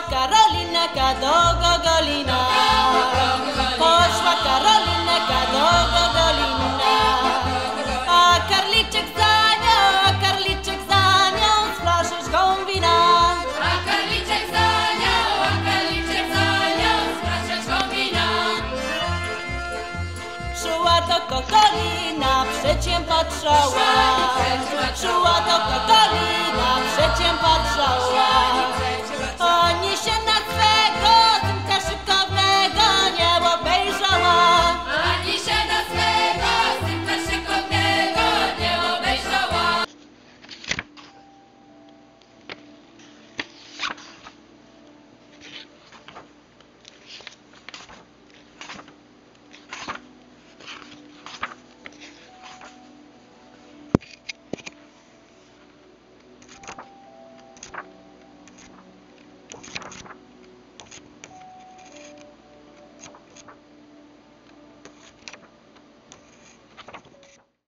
Karolinka do Gogolina. Poszła Karolinka do Gogolina. A karliczek za nią z flaszeczką wina. A karliczek za nią z flaszeczką wina. Szła do Gogolina, przeciem patrzała. Szła do Gogolina, przeciem patrzała. Oni się na swego synka szykownego nie obejrzała. Ani się na swego synka szykownego nie obejrzała.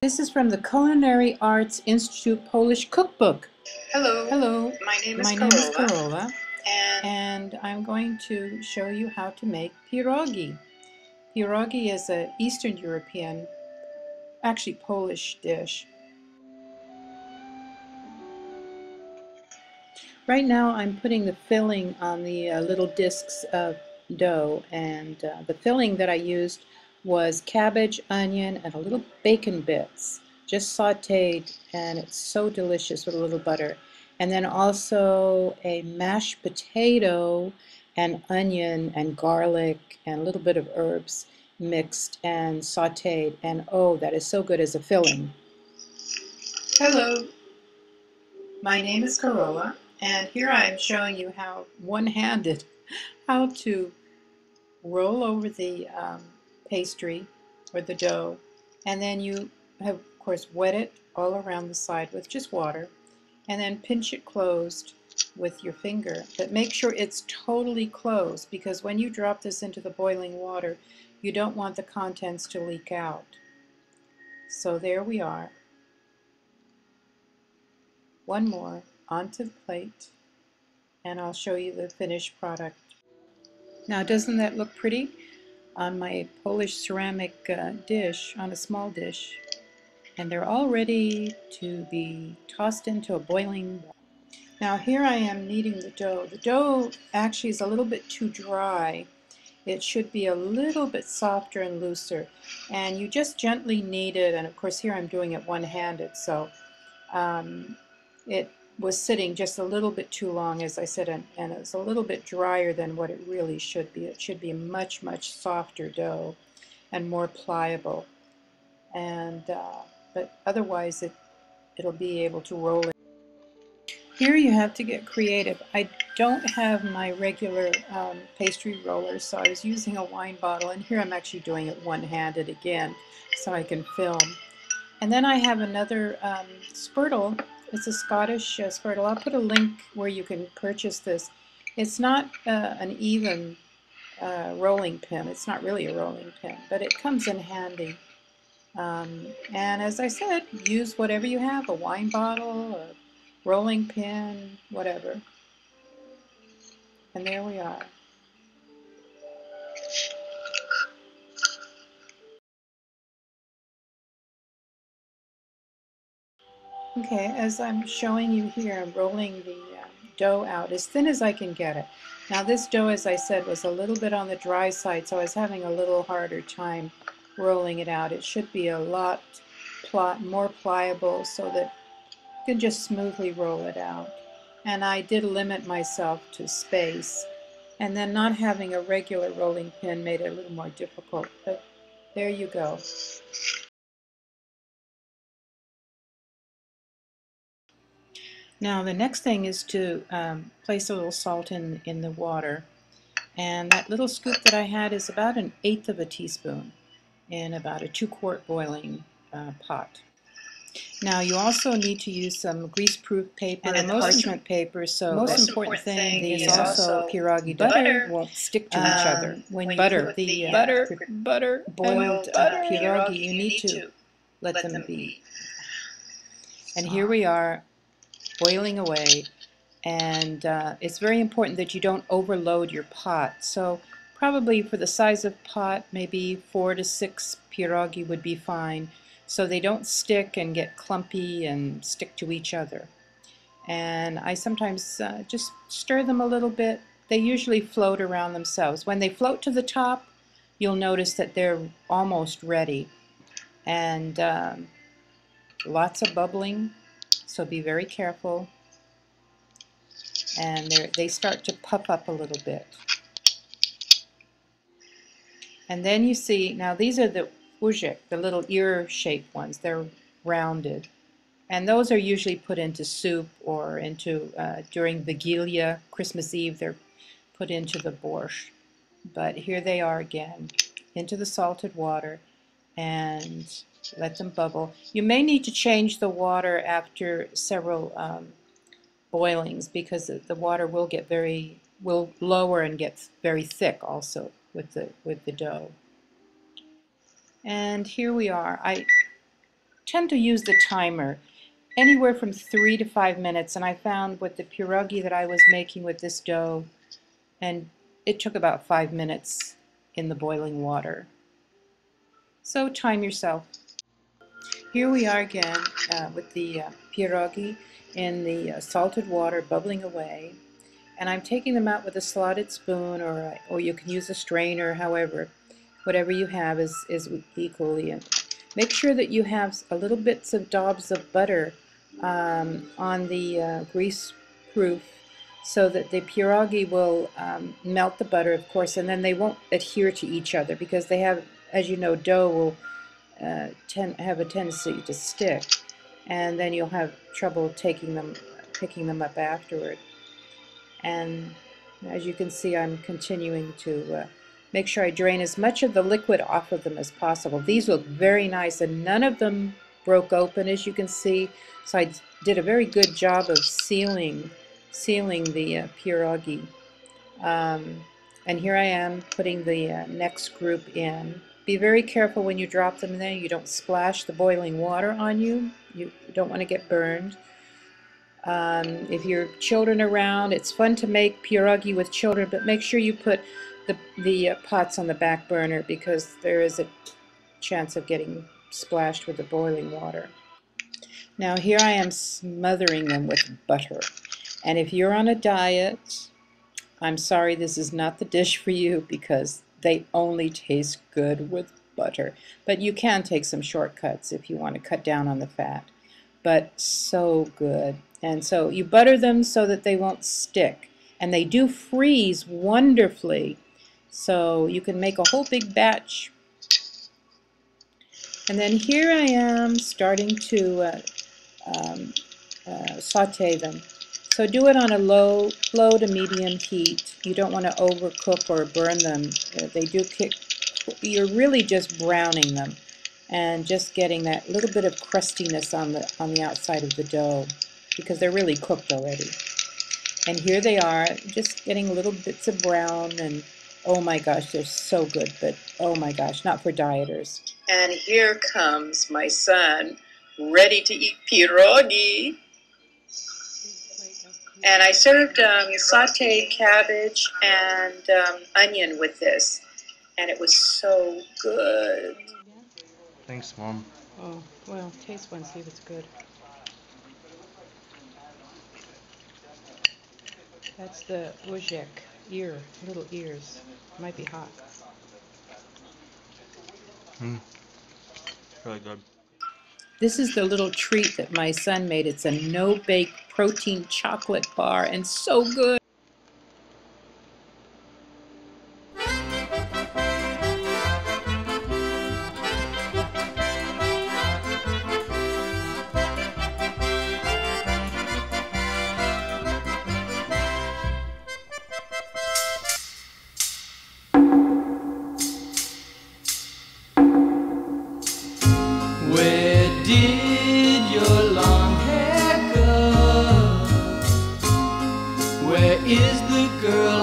This is from the Culinary Arts Institute Polish Cookbook. Hello. Hello. My name is Karola. And And I'm going to show you how to make pierogi. Pierogi is an Eastern European, actually Polish dish. Right now I'm putting the filling on the little discs of dough, and the filling that I used was cabbage, onion, and a little bacon bits, just sauteed, and it's so delicious with a little butter. And then also a mashed potato and onion and garlic and a little bit of herbs mixed and sauteed, and oh, that is so good as a filling. hello. My name is Karola, And here I am showing you how one-handed how to roll over the pastry or the dough, and then you have, of course, wet it all around the side with just water, and then pinch it closed with your finger. But make sure it's totally closed, because when you drop this into the boiling water, you don't want the contents to leak out. So there we are. One more onto the plate, and I'll show you the finished product. Now, doesn't that look pretty on my Polish ceramic dish, on a small dish? And they're all ready to be tossed into a boiling water. Now here I am kneading the dough. The dough actually is a little bit too dry. It should be a little bit softer and looser. And you just gently knead it, and of course here I'm doing it one-handed, so it was sitting just a little bit too long, as I said, and it's a little bit drier than what it really should be. It should be a much, much softer dough and more pliable. And but otherwise it'll be able to roll it. Here you have to get creative. I don't have my regular pastry roller, so I was using a wine bottle, and here I'm actually doing it one-handed again so I can film. And then I have another spurtle. It's a Scottish spurtle. I'll put a link where you can purchase this. It's not an even rolling pin. It's not really a rolling pin, but it comes in handy. And as I said, use whatever you have, a wine bottle, a rolling pin, whatever. And there we are. Okay, as I'm showing you here, I'm rolling the dough out as thin as I can get it. Now this dough, as I said, was a little bit on the dry side, so I was having a little harder time rolling it out. It should be a lot more pliable so that you can just smoothly roll it out. And I did limit myself to space, and then not having a regular rolling pin made it a little more difficult, but there you go. Now the next thing is to place a little salt in the water, and that little scoop that I had is about 1/8 of a teaspoon in about a 2-quart boiling pot. Now you also need to use some grease-proof paper and parchment paper, so the most important thing is also pierogi butter won't stick to each other. When you put the boiled pierogi, you need to let them be. And here we are, boiling away, And it's very important that you don't overload your pot. So probably for the size of pot, maybe 4 to 6 pierogi would be fine, so they don't stick and get clumpy and stick to each other. And I sometimes just stir them a little bit. They usually float around themselves. When they float to the top, you'll notice that they're almost ready. And lots of bubbling, so be very careful. And they start to puff up a little bit. And then you see, now these are the ujek, the little ear-shaped ones. They're rounded. And those are usually put into soup or into, during Vigilia, Christmas Eve, they're put into the borscht. But here they are again, into the salted water, and let them bubble. You may need to change the water after several boilings, because the water will lower and get very thick also with the dough. And here we are. I tend to use the timer anywhere from 3 to 5 minutes, and I found with the pierogi that I was making with this dough, and it took about 5 minutes in the boiling water. So time yourself. Here we are again with the pierogi in the salted water bubbling away, and I'm taking them out with a slotted spoon, or you can use a strainer, however, whatever you have is equally. Make sure that you have a little bits of daubs of butter on the grease proof, so that the pierogi will melt the butter, of course, and then they won't adhere to each other, because they have, as you know, dough will have a tendency to stick, and then you'll have trouble picking them up afterward. And as you can see, I'm continuing to make sure I drain as much of the liquid off of them as possible. These look very nice, and none of them broke open, as you can see. So I did a very good job of sealing the pierogi. And here I am putting the next group in. Be very careful when you drop them in there. You don't splash the boiling water on you. You don't want to get burned. If your children are around, it's fun to make pierogi with children, but make sure you put the pots on the back burner, because there is a chance of getting splashed with the boiling water. Now here I am smothering them with butter. And if you're on a diet, I'm sorry, this is not the dish for you, because they only taste good with butter. But you can take some shortcuts if you want to cut down on the fat. But so good. And so you butter them so that they won't stick. And they do freeze wonderfully. So you can make a whole big batch. And then here I am starting to saute them. So do it on a low to medium heat. You don't want to overcook or burn them. They do kick. You're really just browning them and just getting that little bit of crustiness on the outside of the dough, because they're really cooked already. And here they are, just getting little bits of brown, and oh my gosh, they're so good, but oh my gosh, not for dieters. And here comes my son, ready to eat pierogi. And I served sauteed cabbage and onion with this, and it was so good. Thanks, Mom. Oh, well, taste one, see if it's good. That's the ujek, little ears. Might be hot. Really good. This is the little treat that my son made. It's a no-bake protein chocolate bar, and so good. Where did your long hair go? Where is the girl